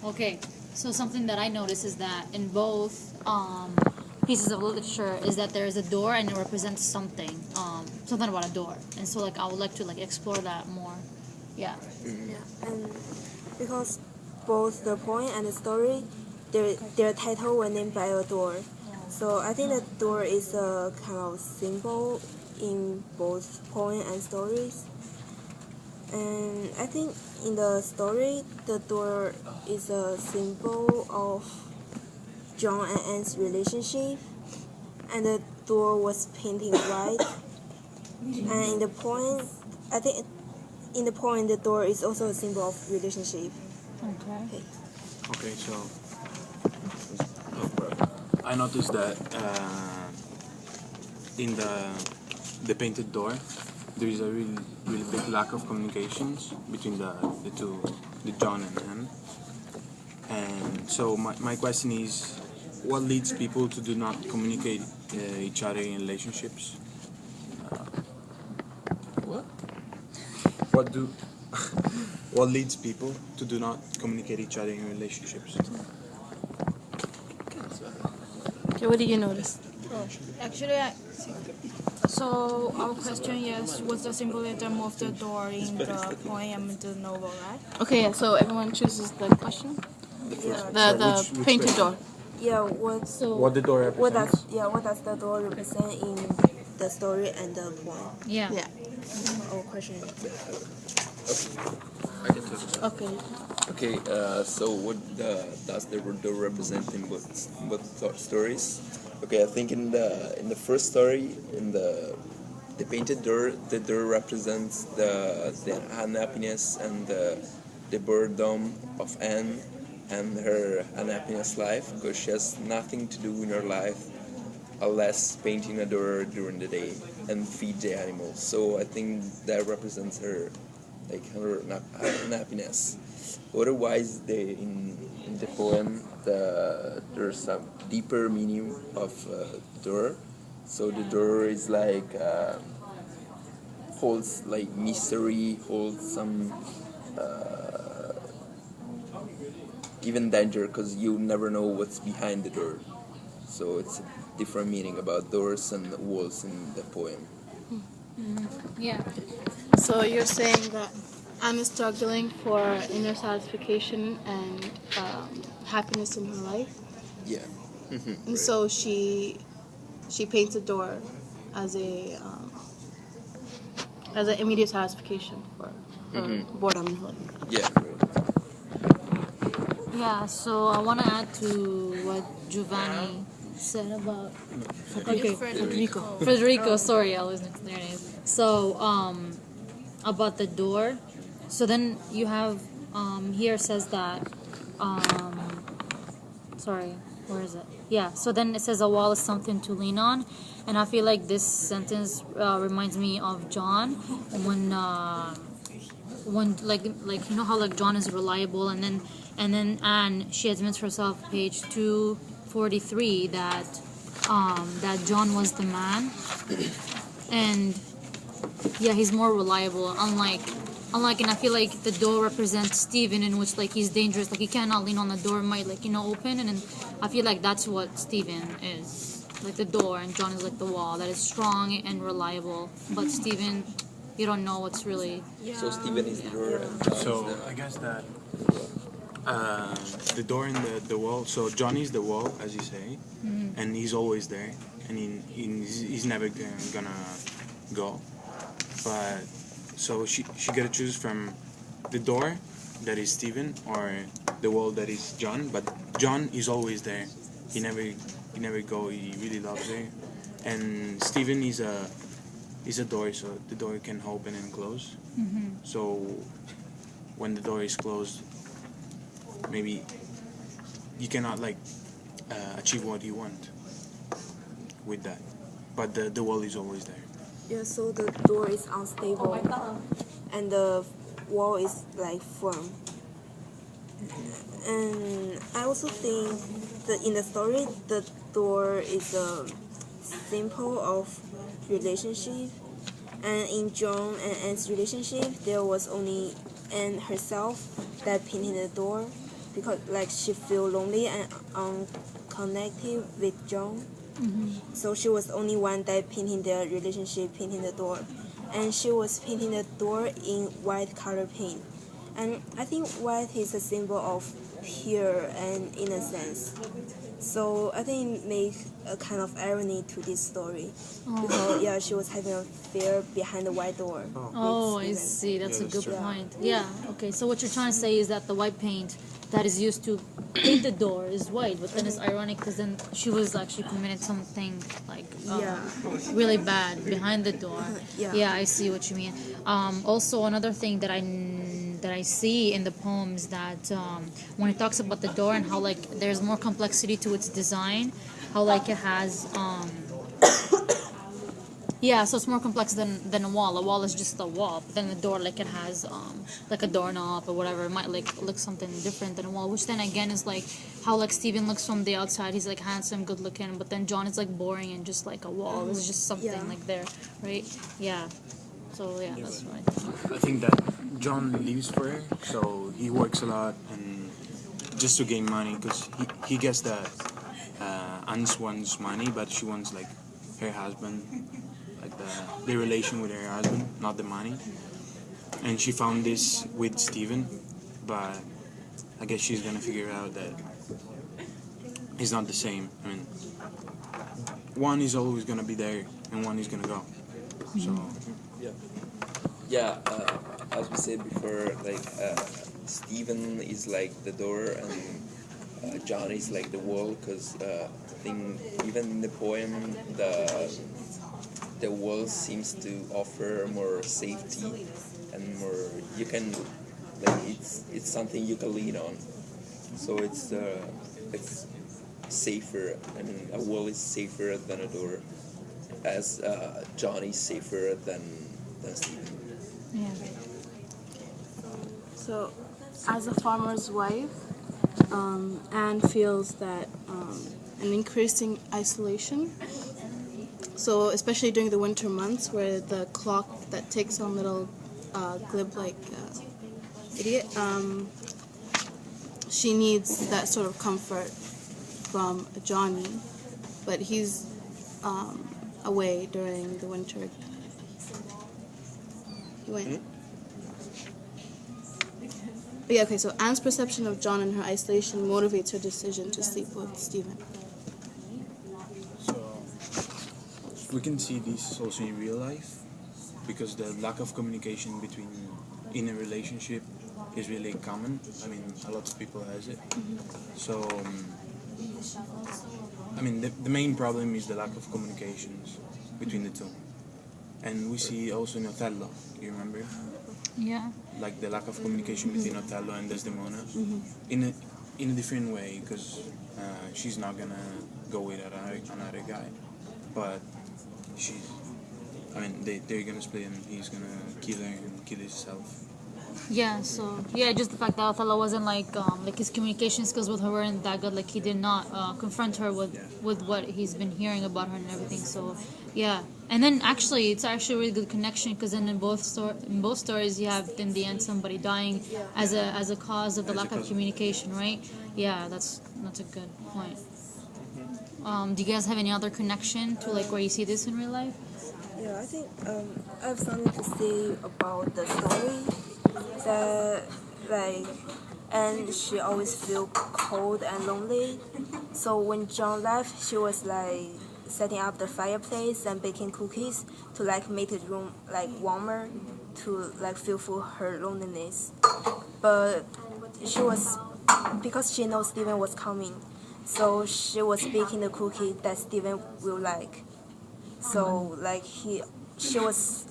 Okay, so something that I noticed is that in both pieces of literature is that there is a door and it represents something, something about a door, and so like I would like to like explore that more. Yeah. Yeah, and because both the poem and the story, their title were named by a door. So I think the door is a kind of symbol in both poem and stories. And I think in the story, the door is a symbol of John and Anne's relationship, and the door was painted white. And in the poem, I think in the poem, the door is also a symbol of relationship. Okay. Okay, so I noticed that in the painted door, there is a really big lack of communications between the two, the John and Anne. And so my question is, what leads people to do not communicate each other in relationships? What do what leads people to do not communicate each other in relationships? Okay, what do you notice? Actually, so our question is, what's the symbolism of the door in the poem and the novel, right? Okay, yeah, so everyone chooses the question. Yeah. The painted door. Yeah. What the door represents? What does the door represent in the story and the poem? Yeah. Yeah. Our question. I can take it. Okay. Okay, so what does the door represent in both stories? Okay, I think in the first story, in the painted door, the door represents the unhappiness and the boredom of Anne and her unhappiness life, because she has nothing to do in her life unless painting a door during the day and feed the animals. So I think that represents her, like her unhappiness. Otherwise, in the poem, there's a deeper meaning of door. So the door is like holds like mystery, holds some even danger, because you never know what's behind the door. So it's a different meaning about doors and walls in the poem. Yeah. So you're saying that Anne is struggling for inner satisfaction and happiness in her life, Yeah. and so she paints a door as an immediate satisfaction for her boredom in her life. Yeah. Yeah. So I want to add to what Jovani said about. Okay. Fedreco. Sorry, I wasn't their name. So about the door. So then you have here says that sorry, where is it? Yeah, so then it says a wall is something to lean on, and I feel like this sentence reminds me of John when like you know how like John is reliable, and then Anne, she admits herself, page 243, that John was the man, and yeah, he's more reliable, unlike, and I feel like the door represents Stephen, in which like he's dangerous, like he cannot lean on the door, might like open, and then I feel like that's what Stephen is, like the door, and John is like the wall that is strong and reliable, but Stephen, you don't know what's really. So Stephen is the door. And John So is the... I guess that the door and the wall. So Johnny's the wall, as you say, and he's always there, and he's never gonna go. But so she gotta choose from the door that is Stephen or the wall that is John. But John is always there. He never go. He really loves her, and Stephen is a door, so the door can open and close. So when the door is closed, maybe you cannot like achieve what you want with that, but the wall is always there. Yeah, so the door is unstable, and the wall is like firm. And I also think that in the story, the door is a symbol of relationship. And in John and Anne's relationship, there was only Anne herself that painted the door. because like she feel lonely and unconnected with John. So she was only one that painting the relationship, painting the door, and she was painting the door in white color paint. And I think white is a symbol of pure and innocence. So I think it makes a kind of irony to this story. Because yeah, she was having a fear behind the white door. Oh, I Steven. see. That's a that's good true. point. Yeah. Okay. So what you're trying to say is that the white paint that is used to paint the door is white, but then it's ironic because then she was actually committed something like really bad behind the door. Yeah. I see what you mean. Also, another thing that I see in the poem is that when it talks about the door and how like there's more complexity to its design, how like it has. Yeah, so it's more complex than a wall. A wall is just a wall. But then the door, like it has like a doorknob or whatever. It might like look something different than a wall. Which then again is like how like Steven looks from the outside. He's like handsome, good looking. But then John is like boring and just like a wall. It's just something like there, right? Yeah. So yeah, that's right. I think that John lives for her, so he works a lot and just to gain money because he gets that Anne wants money, but she wants like her husband, like the relation with her husband, not the money. And she found this with Steven, but I guess she's gonna figure out that it's not the same. I mean, one is always gonna be there and one is gonna go. So. Yeah, as we said before, like Stephen is like the door and John is like the wall, because I think even in the poem the wall seems to offer more safety and more you can like it's something you can lean on, so it's safer. I mean, a wall is safer than a door, as John is safer than Stephen. Yeah. So, as a farmer's wife, Anne feels that an increasing isolation. So, especially during the winter months, where the clock that ticks on little glib like idiot, she needs that sort of comfort from Johnny, but he's away during the winter. He went. But yeah, okay, so Anne's perception of John and her isolation motivates her decision to sleep with Stephen. So we can see this also in real life, because the lack of communication in a relationship is really common. I mean, a lot of people has it. So I mean, the main problem is the lack of communications between the two. And we see also in Othello, you remember? Yeah. Like the lack of communication between Othello and Desdemona, in a different way, because she's not gonna go with another guy, but they're gonna split and he's gonna kill her and kill himself. Yeah, so yeah, just the fact that Othello wasn't like his communication skills with her weren't that good. Like he did not confront her with what he's been hearing about her and everything. So yeah, and then it's actually a really good connection, because then in both stories you have in the end somebody dying as a cause of the lack of communication, right? Yeah, that's a good point. Do you guys have any other connection to like where you see this in real life? Yeah, I think I have something to say about the story. That and she always feel cold and lonely. So when John left, she was like setting up the fireplace and baking cookies to like make the room like warmer, to like feel for her loneliness. But because she knows Stephen was coming, so she was baking the cookie that Stephen will like. So like she was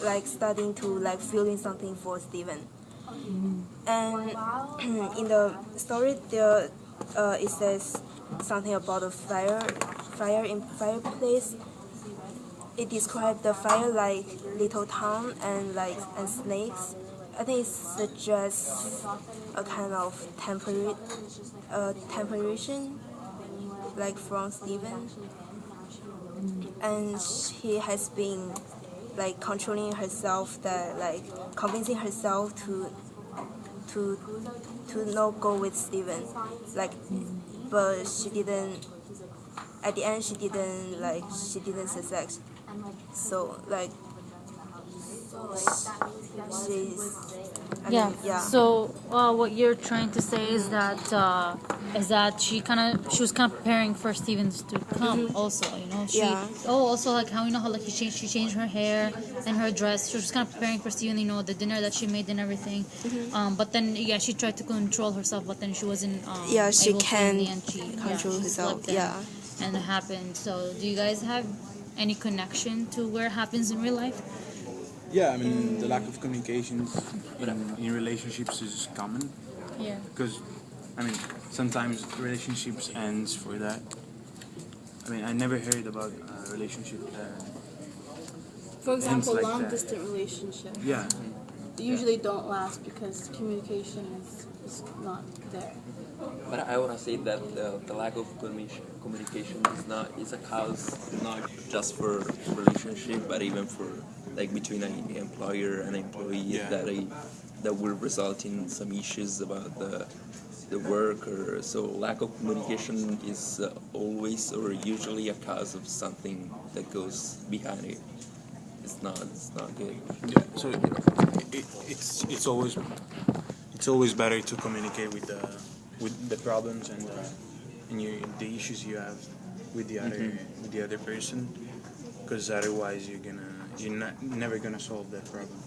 like starting to like feeling something for Stephen. And in the story there it says something about a fire in fireplace. It describes the fire like little tongue and snakes. I think it suggests a kind of temperation like from Stephen. And she has been like controlling herself, that like convincing herself to not go with Steven, like, but she didn't. At the end, she didn't success. So like, she's. I Yeah. mean, yeah. So what you're trying to say is that she was kind of preparing for Stevens to come. Also, she. Yeah. Oh, also like how how like she changed her hair and her dress. She was kind of preparing for Steven. The dinner that she made and everything. But then she tried to control herself, but then she wasn't. Yeah, she able to in the can end. She control she herself. slipped Yeah. and it happened. So do you guys have any connection to where it happens in real life? Yeah, I mean, the lack of communications in relationships is common. Yeah. Because, I mean, sometimes relationships ends for that. I mean, I never heard about a relationship that For example, like long that. distance relationships Yeah. usually don't last because communication is not there. But I want to say that the lack of communication is a cause not just for relationship, but even for like between an employer and employee Yeah. that will result in some issues about the work, or so lack of communication is always or usually a cause of something that goes behind it. It's not good. Yeah. So it's always better to communicate with the problems and the issues you have with the other person, because otherwise you're never gonna solve that problem.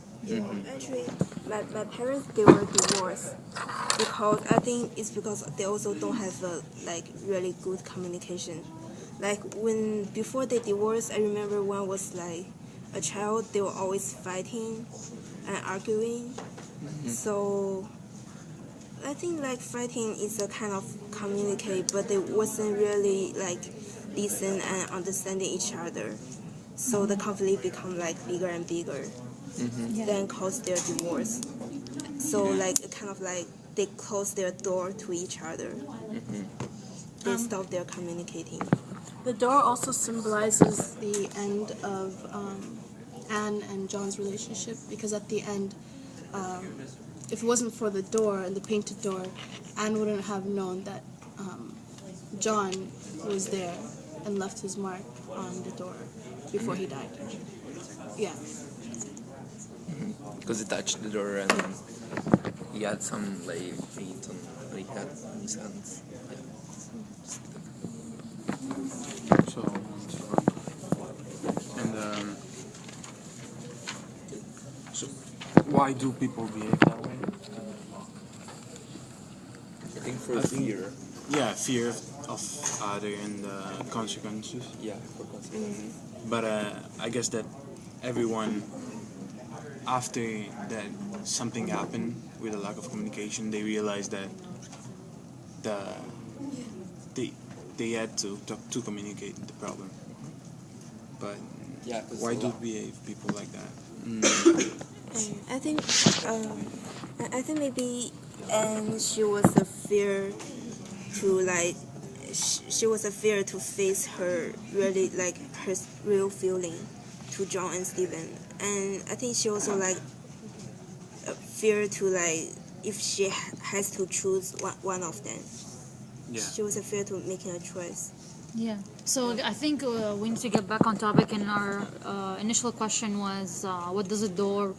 Actually, my parents, they were divorced because I think it's because they also don't have a really good communication. Like before they divorced, I remember when I was like a child, they were always fighting and arguing. So I think like fighting is a kind of communicate, but they wasn't really like decent and understanding each other. So the conflict become like bigger and bigger, then caused their divorce. So like kind of like they close their door to each other. They stop their communicating. The door also symbolizes the end of Anne and John's relationship, because at the end, if it wasn't for the door and the painted door, Anne wouldn't have known that John was there and left his mark on the door before he died. Yeah. Because he touched the door and he had some like paint on he had on his hands. So, and so why do people behave that way? I think for fear. Yeah, fear of other and consequences. Yeah, for consequences. But I guess that everyone, after that something happened with a lack of communication, they realized that they had to talk to communicate the problem. But Yeah, why do behave people like that? I think maybe she was a fear to like she was a fear to face her really like her real feeling to John and Stephen, and I think she also like a fear to like if she has to choose one of them. Yeah. She was afraid to making a choice. Yeah. So I think we need to get back on topic. And our initial question was, what does a door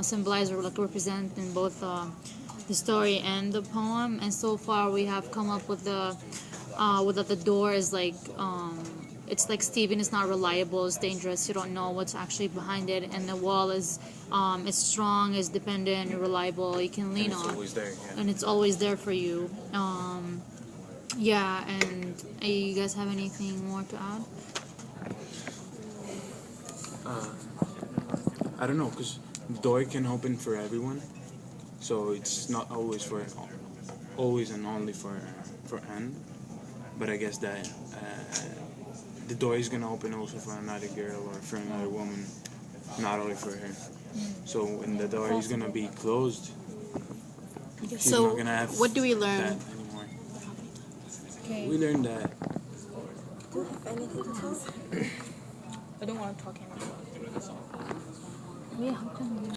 symbolize or like represent in both the story and the poem? And so far we have come up with that the door is like it's like Stephen is not reliable, it's dangerous. You don't know what's actually behind it, and the wall is it's strong, it's dependent, reliable. You can lean on, Always there. Yeah. and it's always there for you. Yeah, and you guys have anything more to add? I don't know, because door can open for everyone, so it's not always and only for Anne. But I guess that the door is gonna open also for another girl or for another woman, not only for her. So when the door is gonna be closed, she's So not gonna have what do we learn? that anymore. Okay. We learned that Do you have anything to tell? I don't want to talk anymore. Yeah, how come?